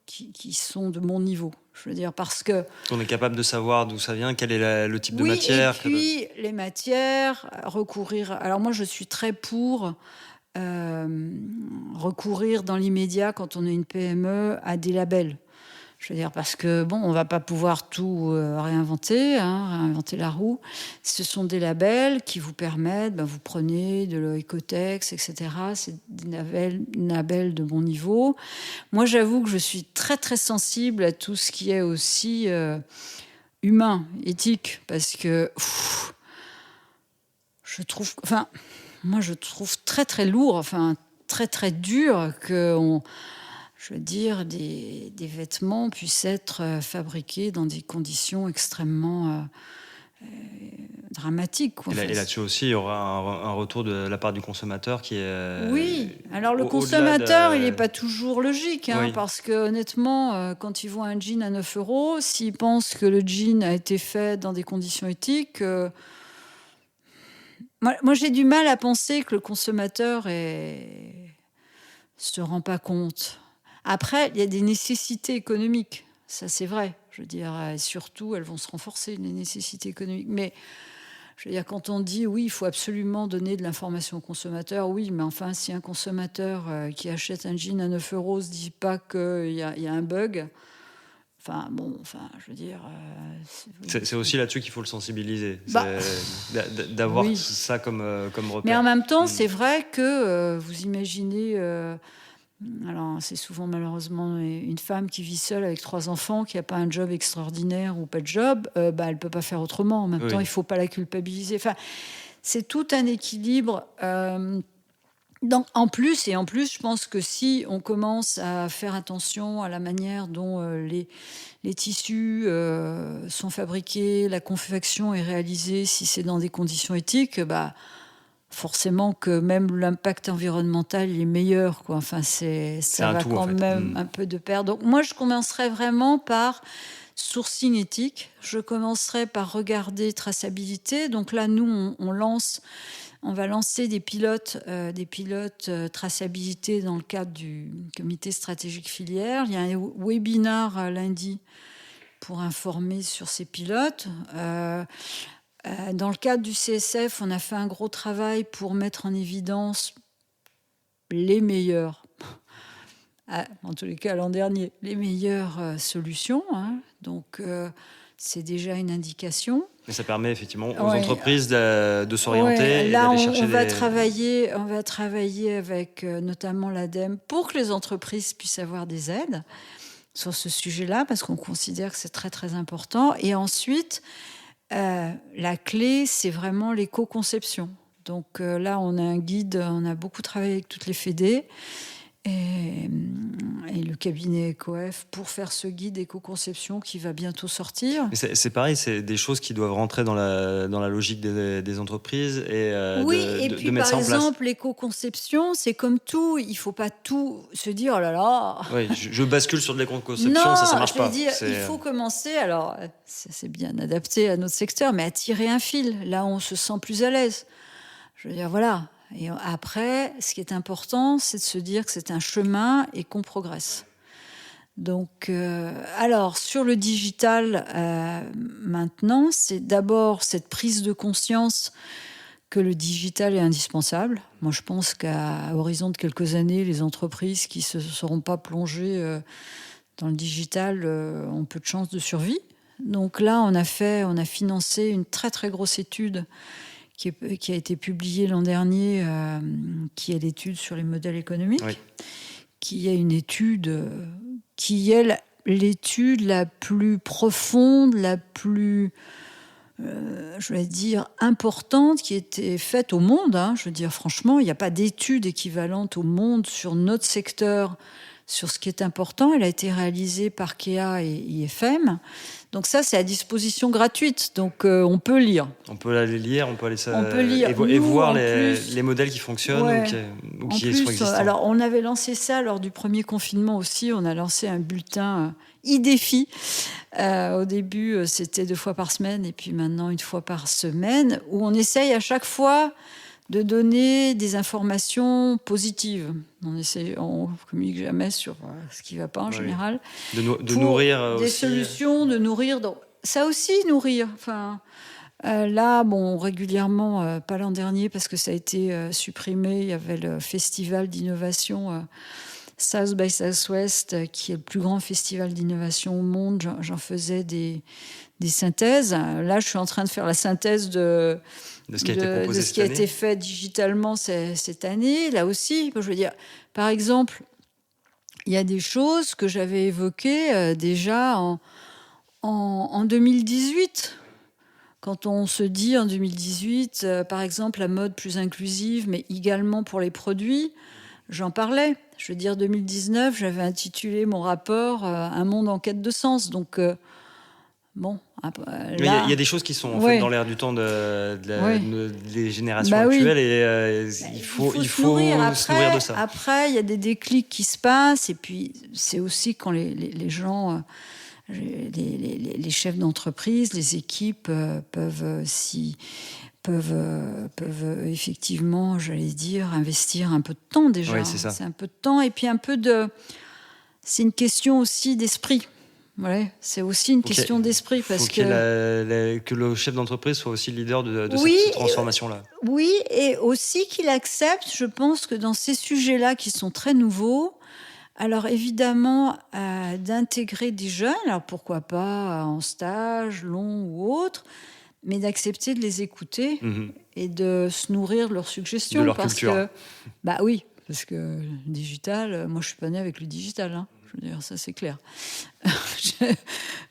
qui sont de mon niveau. Je veux dire, parce que... On est capable de savoir d'où ça vient, quel est le type de matière. Et puis, les matières, recourir... Alors moi, je suis très pour recourir dans l'immédiat, quand on est une PME, à des labels. Je veux dire, parce que, bon, on ne va pas pouvoir tout réinventer la roue. Ce sont des labels qui vous permettent, vous prenez de l'Ecotex, etc. C'est des labels de bon niveau. Moi, j'avoue que je suis très, très sensible à tout ce qui est aussi humain, éthique, parce que je trouve très, très lourd, très, très dur qu'on... Je veux dire, des vêtements puissent être fabriqués dans des conditions extrêmement dramatiques. Et là-dessus aussi, il y aura un retour de la part du consommateur qui est... Oui, alors le consommateur, il n'est pas toujours logique, parce que honnêtement, quand il voit un jean à 9 €, s'il pense que le jean a été fait dans des conditions éthiques... Moi, j'ai du mal à penser que le consommateur se rend pas compte. Après, il y a des nécessités économiques, ça c'est vrai. Je veux dire, surtout, elles vont se renforcer, les nécessités économiques. Mais je veux dire, quand on dit oui, il faut absolument donner de l'information au consommateur, oui, mais enfin, si un consommateur qui achète un jean à 9 € ne se dit pas qu'il y a un bug, je veux dire... C'est aussi là-dessus qu'il faut le sensibiliser, d'avoir ça comme repère. Mais en même temps, c'est vrai que vous imaginez... alors, c'est souvent malheureusement une femme qui vit seule avec 3 enfants, qui n'a pas un job extraordinaire ou pas de job, elle ne peut pas faire autrement. En même temps, il ne faut pas la culpabiliser. C'est tout un équilibre. En plus, je pense que si on commence à faire attention à la manière dont les tissus sont fabriqués, la confection est réalisée, si c'est dans des conditions éthiques, forcément que même l'impact environnemental il est meilleur, quoi. Ça va quand même un peu de pair. Donc moi, je commencerai vraiment par sourcing éthique. Je commencerai par regarder traçabilité. Donc là, nous, on va lancer des pilotes traçabilité dans le cadre du comité stratégique filière. Il y a un webinaire lundi pour informer sur ces pilotes. Dans le cadre du CSF, on a fait un gros travail pour mettre en évidence les meilleures, en tous les cas l'an dernier, les meilleures solutions. Donc, c'est déjà une indication. Mais ça permet effectivement aux entreprises de s'orienter Là, et d'aller chercher on va travailler avec notamment l'ADEME pour que les entreprises puissent avoir des aides sur ce sujet-là, parce qu'on considère que c'est très, très important. Et ensuite, la clé, c'est vraiment l'éco-conception. Donc là, on a un guide, on a beaucoup travaillé avec toutes les fédés et le cabinet EcoF pour faire ce guide éco-conception qui va bientôt sortir. Mais c'est pareil, c'est des choses qui doivent rentrer dans la logique des entreprises et puis de mettre ça en place. Par exemple, l'éco-conception, c'est comme tout, il ne faut pas tout se dire, oh là là. Oui, je bascule sur de l'éco-conception, ça ne marche pas. Il faut commencer, alors c'est bien adapté à notre secteur, mais à tirer un fil, là où on se sent plus à l'aise. Je veux dire, voilà. Et après, ce qui est important, c'est de se dire que c'est un chemin et qu'on progresse. Donc, alors, sur le digital, maintenant, c'est d'abord cette prise de conscience que le digital est indispensable. Moi, je pense qu'à horizon de quelques années, les entreprises qui ne se seront pas plongées dans le digital ont peu de chances de survie. Donc là, on a financé une très, très grosse étude qui a été publiée l'an dernier, qui est l'étude sur les modèles économiques, qui est une étude qui est l'étude la plus profonde, la plus, je vais dire, importante qui a été faite au monde. Je veux dire, franchement, il n'y a pas d'étude équivalente au monde sur notre secteur, sur ce qui est important. Elle a été réalisée par Kea et IFM. Donc ça, c'est à disposition gratuite. Donc on peut lire. On peut aller lire, on peut aller lire. Et voir les modèles qui fonctionnent ou qui sont existants. Alors, on avait lancé ça lors du premier confinement aussi. On a lancé un bulletin e-défi. Au début, c'était 2 fois par semaine et puis maintenant 1 fois par semaine, où on essaye à chaque fois de donner des informations positives. On communique jamais sur ce qui ne va pas en général. De nourrir des aussi. Solutions, de nourrir. Donc, ça aussi, nourrir. Enfin, là, régulièrement, pas l'an dernier parce que ça a été supprimé. Il y avait le festival d'innovation South by Southwest, qui est le plus grand festival d'innovation au monde. J'en faisais des synthèses. Là, je suis en train de faire la synthèse de ce qui a été fait digitalement cette année. Là aussi, je veux dire, par exemple, il y a des choses que j'avais évoquées déjà en 2018. Quand on se dit en 2018, par exemple, la mode plus inclusive, mais également pour les produits, j'en parlais. Je veux dire, 2019, j'avais intitulé mon rapport « Un monde en quête de sens ». Donc, bon... Il y a des choses qui sont en fait dans l'air du temps des générations actuelles et il faut se nourrir de ça. Après, il y a des déclics qui se passent et puis c'est aussi quand les gens, les chefs d'entreprise, les équipes peuvent effectivement, j'allais dire, investir un peu de temps déjà. Oui, c'est ça. C'est un peu de temps et puis c'est une question aussi d'esprit. Ouais, c'est aussi une question d'esprit parce que le chef d'entreprise soit aussi leader de cette transformation-là. Oui, et aussi qu'il accepte, je pense que dans ces sujets-là qui sont très nouveaux, alors évidemment d'intégrer des jeunes, alors pourquoi pas en stage, long ou autre, mais d'accepter de les écouter et de se nourrir de leurs suggestions. De leur culture. Oui, parce que le digital, moi je suis pas née avec le digital, Je veux dire, ça c'est clair.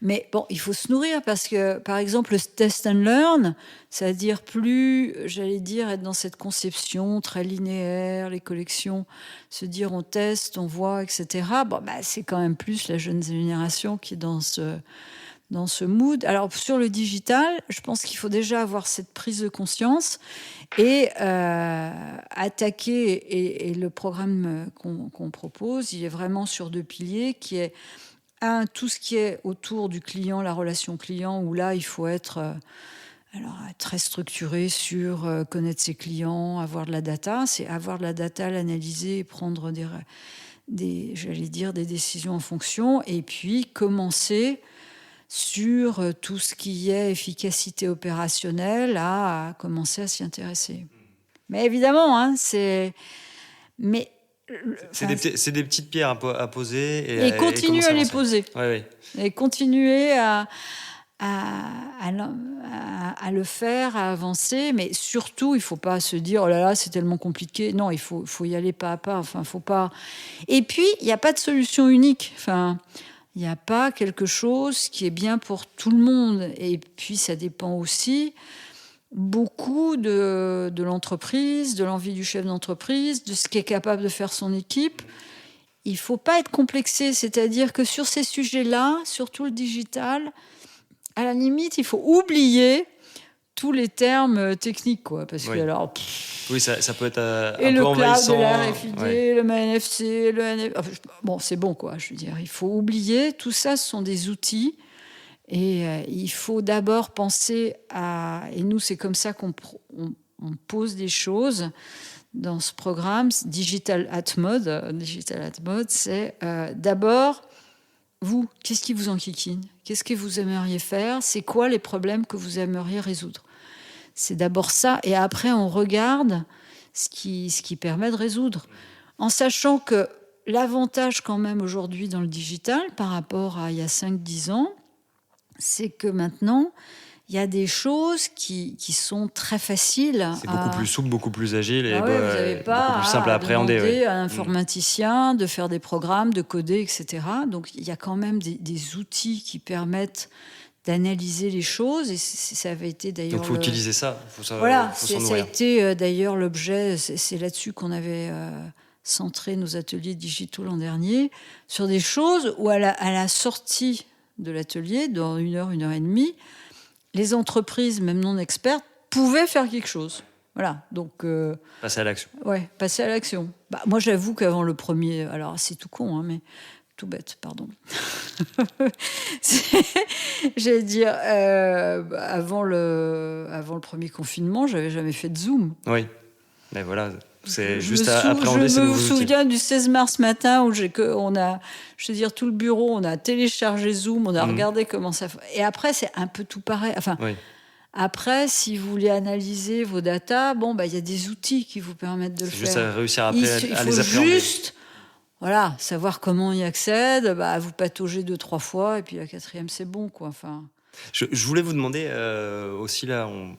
Mais bon, il faut se nourrir parce que, par exemple, le test and learn, c'est-à-dire plus, j'allais dire, être dans cette conception très linéaire, les collections, se dire on teste, on voit, etc. C'est quand même plus la jeune génération qui est dans ce mood. Alors, sur le digital, je pense qu'il faut déjà avoir cette prise de conscience et attaquer. Et le programme qu'on propose, il est vraiment sur 2 piliers, qui est tout ce qui est autour du client, la relation client, où là, il faut être très structuré sur connaître ses clients, avoir de la data. C'est avoir de la data, l'analyser et prendre des décisions en fonction. Et puis, commencer sur tout ce qui est efficacité opérationnelle, à commencer à s'y intéresser. Mais évidemment, c'est des petites pierres à poser. Et continuer à les poser. Ouais. Et continuer à à le faire, à avancer, mais surtout, il ne faut pas se dire « oh là là, c'est tellement compliqué ». Non, il faut y aller pas à pas. Enfin, faut pas... Et puis, il n'y a pas de solution unique. Enfin, il n'y a pas quelque chose qui est bien pour tout le monde. Et puis, ça dépend aussi beaucoup de l'entreprise, de l'envie du chef d'entreprise, de ce qu'est capable de faire son équipe. Il ne faut pas être complexé, c'est-à-dire que sur ces sujets-là, surtout le digital, à la limite, il faut oublier tous les termes techniques, quoi, parce que alors... Oui, ça peut être un et peu le envahissant. cloud, le RFID, le NFC, le NFC... Bon, c'est bon, quoi, je veux dire. Il faut oublier, tout ça, ce sont des outils. Et il faut d'abord penser à... Et nous, c'est comme ça qu'on pose des choses dans ce programme. Digital at Mode, c'est d'abord, vous, qu'est-ce qui vous enquiquine ? Qu'est-ce que vous aimeriez faire ? C'est quoi les problèmes que vous aimeriez résoudre ? C'est d'abord ça. Et après, on regarde ce qui permet de résoudre. En sachant que l'avantage quand même aujourd'hui dans le digital par rapport à il y a 5-10 ans, c'est que maintenant, il y a des choses qui sont très faciles. C'est beaucoup plus souple, beaucoup plus agile et vous n'avez pas beaucoup plus simple à appréhender. Demander à un informaticien de faire des programmes, de coder, etc. Donc, il y a quand même des outils qui permettent d'analyser les choses. Et ça avait été d'ailleurs... Donc, il faut utiliser ça. Ça a été d'ailleurs l'objet... C'est là-dessus qu'on avait... centré nos ateliers digitaux l'an dernier, sur des choses où à la sortie de l'atelier, dans 1 heure, 1 heure et demie, les entreprises, même non expertes, pouvaient faire quelque chose. Voilà, donc... passer à l'action. Ouais, passer à l'action. Moi, j'avoue qu'avant le premier... Alors, c'est tout con, hein, mais... Tout bête, pardon. J'allais dire, avant le premier confinement, j'avais jamais fait de Zoom. Oui, mais voilà... C'est juste à appréhender ces nouveaux outils. Je me souviens du 16 mars matin où on a, je veux dire, tout le bureau, on a téléchargé Zoom, on a regardé comment ça... Et après, c'est un peu tout pareil. Enfin, après, si vous voulez analyser vos datas, il y a des outils qui vous permettent de le faire. C'est juste à réussir à les appréhender. Il faut juste savoir comment on y accède, vous pataugez 2-3 fois, et puis la 4e, c'est bon, quoi. Enfin... Je voulais vous demander aussi, là, on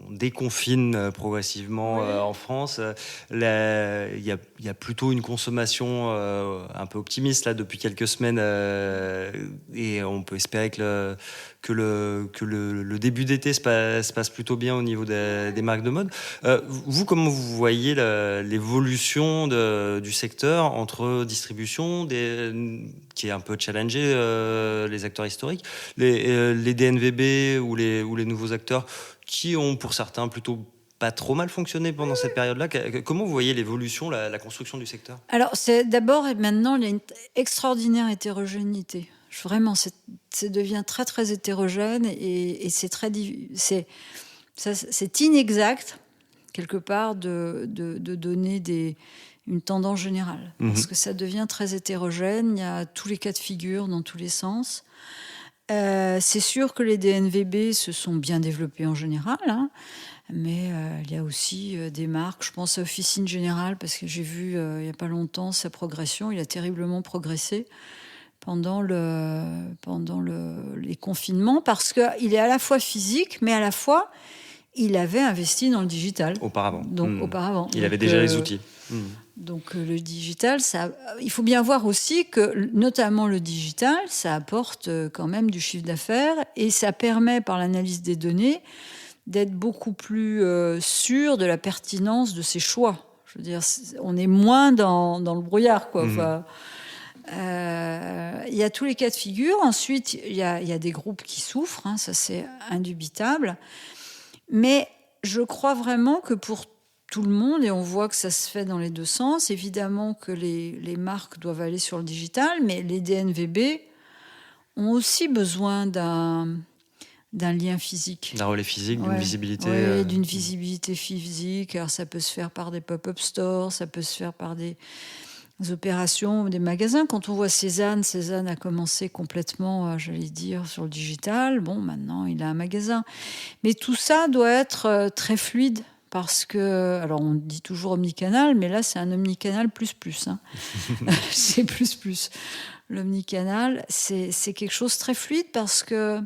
déconfine progressivement en France. Il y a plutôt une consommation un peu optimiste là, depuis quelques semaines et on peut espérer que le début d'été se passe plutôt bien au niveau des marques de mode. Vous, comment vous voyez l'évolution du secteur entre distribution, qui est un peu challengé, les acteurs historiques, les DNVB ou les nouveaux acteurs qui ont pour certains plutôt pas trop mal fonctionné pendant cette période-là. Comment vous voyez l'évolution, la construction du secteur ? Alors, c'est d'abord et maintenant, il y a une extraordinaire hétérogénéité. Vraiment, ça devient très, très hétérogène et c'est inexact, quelque part, de donner une tendance générale. Parce que ça devient très hétérogène. Il y a tous les cas de figure dans tous les sens. C'est sûr que les DNVB se sont bien développés en général, hein, mais il y a aussi des marques, je pense à Officine Générale, parce que j'ai vu il n'y a pas longtemps sa progression, il a terriblement progressé pendant les confinements, parce qu'il est à la fois physique, mais à la fois, il avait investi dans le digital. Auparavant. Il avait déjà les outils. Donc le digital, il faut bien voir aussi que, notamment le digital, ça apporte quand même du chiffre d'affaires et ça permet, par l'analyse des données, d'être beaucoup plus sûr de la pertinence de ses choix. Je veux dire, on est moins dans le brouillard, quoi. Enfin, y a tous les cas de figure. Ensuite, il y a des groupes qui souffrent, hein, ça c'est indubitable. Mais je crois vraiment que pour tout le monde, et on voit que ça se fait dans les deux sens, évidemment que les marques doivent aller sur le digital, mais les DNVB ont aussi besoin d'un lien physique. D'un relais physique, d'une visibilité. Oui, d'une visibilité physique. Alors ça peut se faire par des pop-up stores, ça peut se faire par des opérations, des magasins. Quand on voit Cézanne a commencé complètement, j'allais dire, sur le digital. Bon, maintenant, il a un magasin. Mais tout ça doit être très fluide. Parce que, alors on dit toujours omnicanal, mais là c'est un omnicanal plus, hein. C'est plus. l'omnicanal, c'est quelque chose de très fluide parce que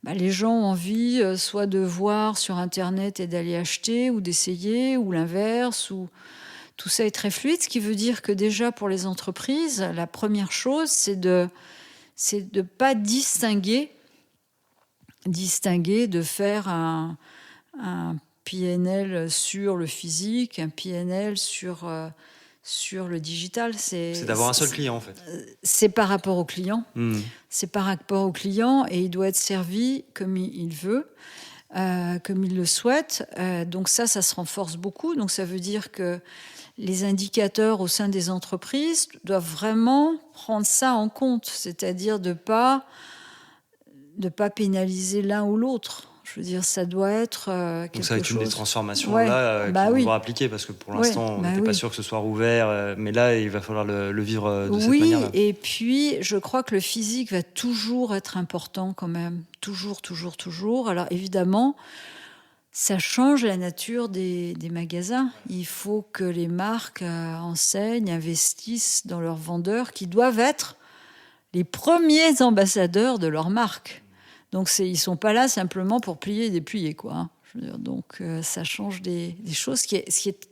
les gens ont envie soit de voir sur Internet et d'aller acheter ou d'essayer, ou l'inverse, ou tout ça est très fluide, ce qui veut dire que déjà pour les entreprises, la première chose, c'est de pas distinguer, de faire un PNL sur le physique, un PNL sur le digital. C'est d'avoir un seul client, en fait. C'est par rapport au client. C'est par rapport au client, et il doit être servi comme il veut, comme il le souhaite. Donc ça se renforce beaucoup. Donc ça veut dire que les indicateurs au sein des entreprises doivent vraiment prendre ça en compte, c'est-à-dire de pas pénaliser l'un ou l'autre. Je veux dire, ça doit être quelque chose. Donc ça va être une des transformations ouais, là qu'ils vont devoir appliquer, parce que pour l'instant, on n'était pas sûr que ce soit rouvert, mais là, il va falloir le vivre de cette manière-là. Oui, et puis, je crois que le physique va toujours être important quand même. Toujours. Alors, évidemment, ça change la nature des magasins. Il faut que les marques, enseignes, investissent dans leurs vendeurs, qui doivent être les premiers ambassadeurs de leur marque. Donc, ils ne sont pas là simplement pour plier et déplier, quoi. Hein. Je veux dire, donc, ça change des choses, ce qui est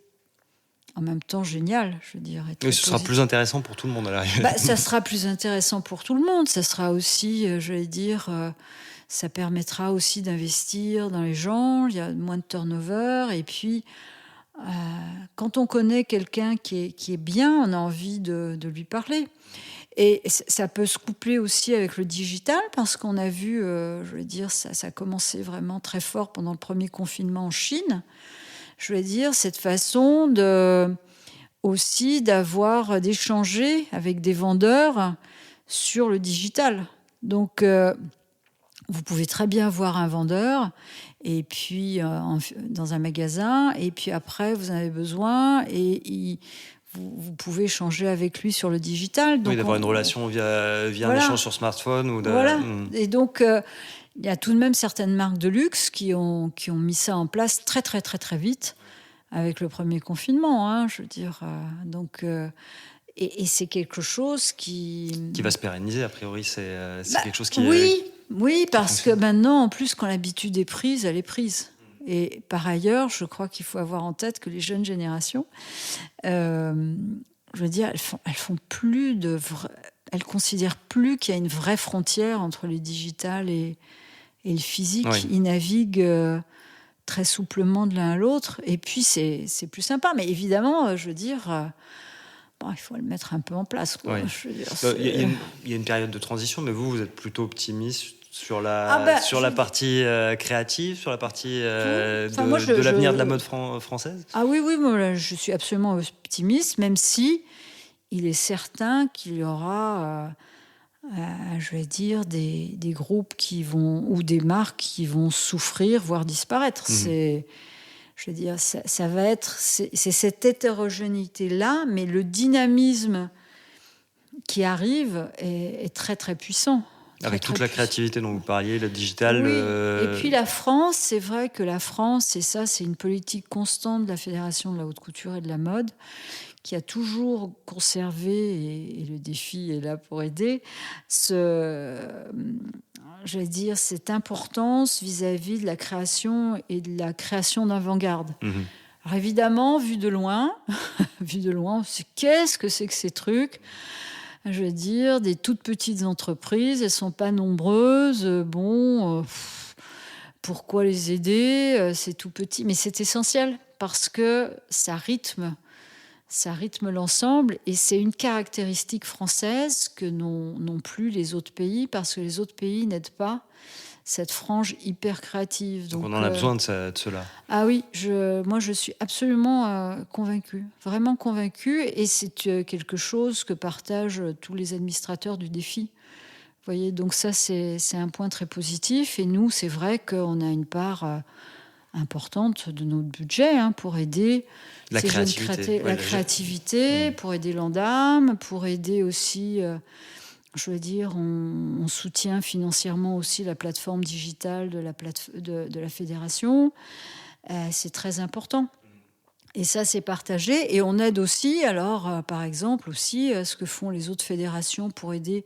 en même temps génial, je veux dire. Et ce sera plus intéressant pour tout le monde à l'arrivée. Ça sera plus intéressant pour tout le monde. Ça sera aussi, ça permettra aussi d'investir dans les gens. Il y a moins de turnover. Et puis, quand on connaît quelqu'un qui est bien, on a envie de lui parler. Et ça peut se coupler aussi avec le digital, parce qu'on a vu, ça a commencé vraiment très fort pendant le premier confinement en Chine. Cette façon aussi d'échanger avec des vendeurs sur le digital. Donc, vous pouvez très bien voir un vendeur, et puis dans un magasin, et puis après, vous en avez besoin, et vous pouvez échanger avec lui sur le digital. Donc, d'avoir une relation via un échange sur smartphone. Voilà. Et donc, il y a tout de même certaines marques de luxe qui ont mis ça en place très, très, très, très vite, avec le premier confinement. Hein, et c'est quelque chose qui va se pérenniser, a priori. C'est quelque chose qui... Oui, parce que maintenant, en plus, quand l'habitude est prise, elle est prise. Et par ailleurs, je crois qu'il faut avoir en tête que les jeunes générations, elles font plus elles considèrent plus qu'il y a une vraie frontière entre le digital et le physique. Oui. Ils naviguent très souplement de l'un à l'autre. Et puis, c'est plus sympa. Mais évidemment, il faut le mettre un peu en place, quoi. Oui. Il y a une période de transition, mais vous êtes plutôt optimiste sur la partie créative, sur la partie de l'avenir de la mode française. Ah oui, moi, je suis absolument optimiste, même si il est certain qu'il y aura, des groupes ou des marques qui vont souffrir, voire disparaître. C'est cette hétérogénéité-là, mais le dynamisme qui arrive est très, très puissant. Avec toute la créativité dont vous parliez, le digital... Oui. Et puis la France, c'est vrai que la France, c'est une politique constante de la Fédération de la haute couture et de la mode, qui a toujours conservé, et le défi est là pour aider, cette importance vis-à-vis de la création et de la création d'avant-garde. Alors évidemment, vu de loin, on se dit, qu'est-ce que c'est que ces trucs ? Des toutes petites entreprises, elles ne sont pas nombreuses. Pourquoi les aider ? C'est tout petit. Mais c'est essentiel parce que ça rythme l'ensemble. Et c'est une caractéristique française que n'ont plus les autres pays, parce que les autres pays n'aident pas cette frange hyper créative. Donc on en a besoin de cela. Ah oui, moi je suis absolument convaincue, vraiment convaincue, et c'est quelque chose que partagent tous les administrateurs du défi. Vous voyez, donc ça c'est un point très positif, et nous c'est vrai qu'on a une part importante de notre budget pour aider la créativité, pour aider l'Andam, pour aider aussi... on soutient financièrement aussi la plateforme digitale de la fédération. C'est très important. Et ça, c'est partagé. Et on aide aussi, alors, par exemple, aussi, ce que font les autres fédérations pour aider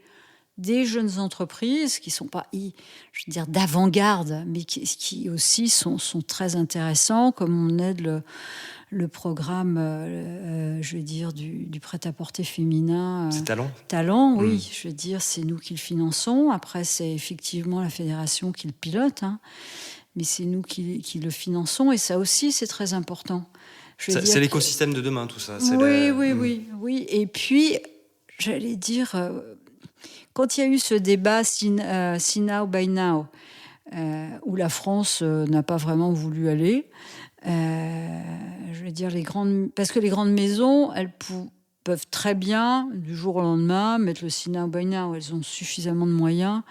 des jeunes entreprises qui ne sont pas, je veux dire, d'avant-garde, mais qui aussi sont très intéressants, comme on aide le programme, je veux dire, du prêt-à-porter féminin. C'est Talent. Talent, oui. Je veux dire, c'est nous qui le finançons. Après, c'est effectivement la fédération qui le pilote, hein, mais c'est nous qui le finançons. Et ça aussi, c'est très important. C'est l'écosystème de demain, tout ça. Oui. Et puis, j'allais dire, quand il y a eu ce débat See Now, Buy Now, où la France n'a pas vraiment voulu aller, je veux dire, parce que les grandes maisons, elles peuvent très bien, du jour au lendemain, mettre le See Now, Buy Now. Elles ont suffisamment de moyens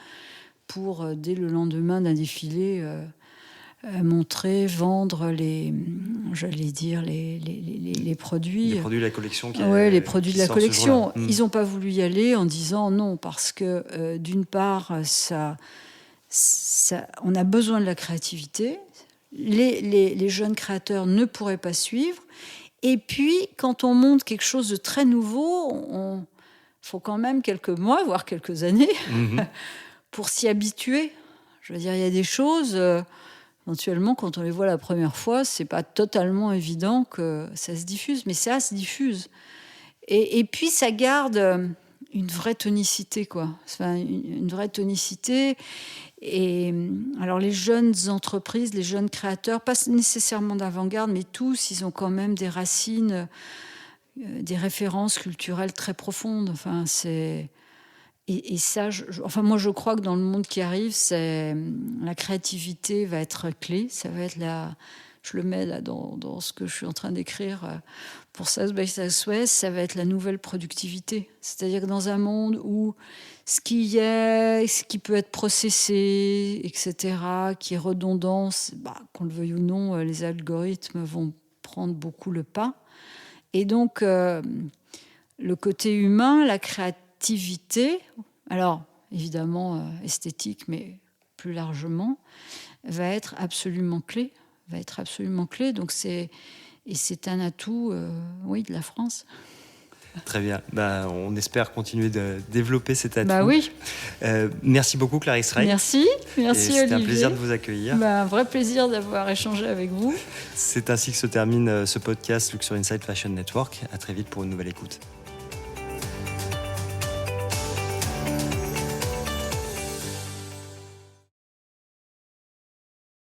pour, dès le lendemain d'un défilé, montrer, vendre les produits. Les produits de la collection. Les produits de la collection. Ils n'ont pas voulu y aller en disant non, parce que d'une part, on a besoin de la créativité. Les jeunes créateurs ne pourraient pas suivre. Et puis, quand on monte quelque chose de très nouveau, il faut quand même quelques mois, voire quelques années, pour s'y habituer. Je veux dire, il y a des choses... éventuellement, quand on les voit la première fois, c'est pas totalement évident que ça se diffuse, mais ça se diffuse. Et puis, ça garde une vraie tonicité, quoi. Enfin, une vraie tonicité. Et alors, les jeunes entreprises, les jeunes créateurs, pas nécessairement d'avant-garde, mais tous, ils ont quand même des racines, des références culturelles très profondes. Enfin, c'est... Et ça, moi, je crois que dans le monde qui arrive, la créativité va être clé. Ça va être je le mets là dans ce que je suis en train d'écrire pour South by Southwest, ça va être la nouvelle productivité. C'est-à-dire que dans un monde où ce qui peut être processé, etc., qui est redondant, qu'on le veuille ou non, les algorithmes vont prendre beaucoup le pas. Et donc, le côté humain, la créativité, alors évidemment esthétique, mais plus largement, va être absolument clé. Donc c'est un atout, de la France. Très bien. On espère continuer de développer cet atout. Oui. Merci beaucoup, Clarisse Rey. Merci Olivier. C'était un plaisir de vous accueillir. Un vrai plaisir d'avoir échangé avec vous. C'est ainsi que se termine ce podcast Luxury Insight Fashion Network. À très vite pour une nouvelle écoute.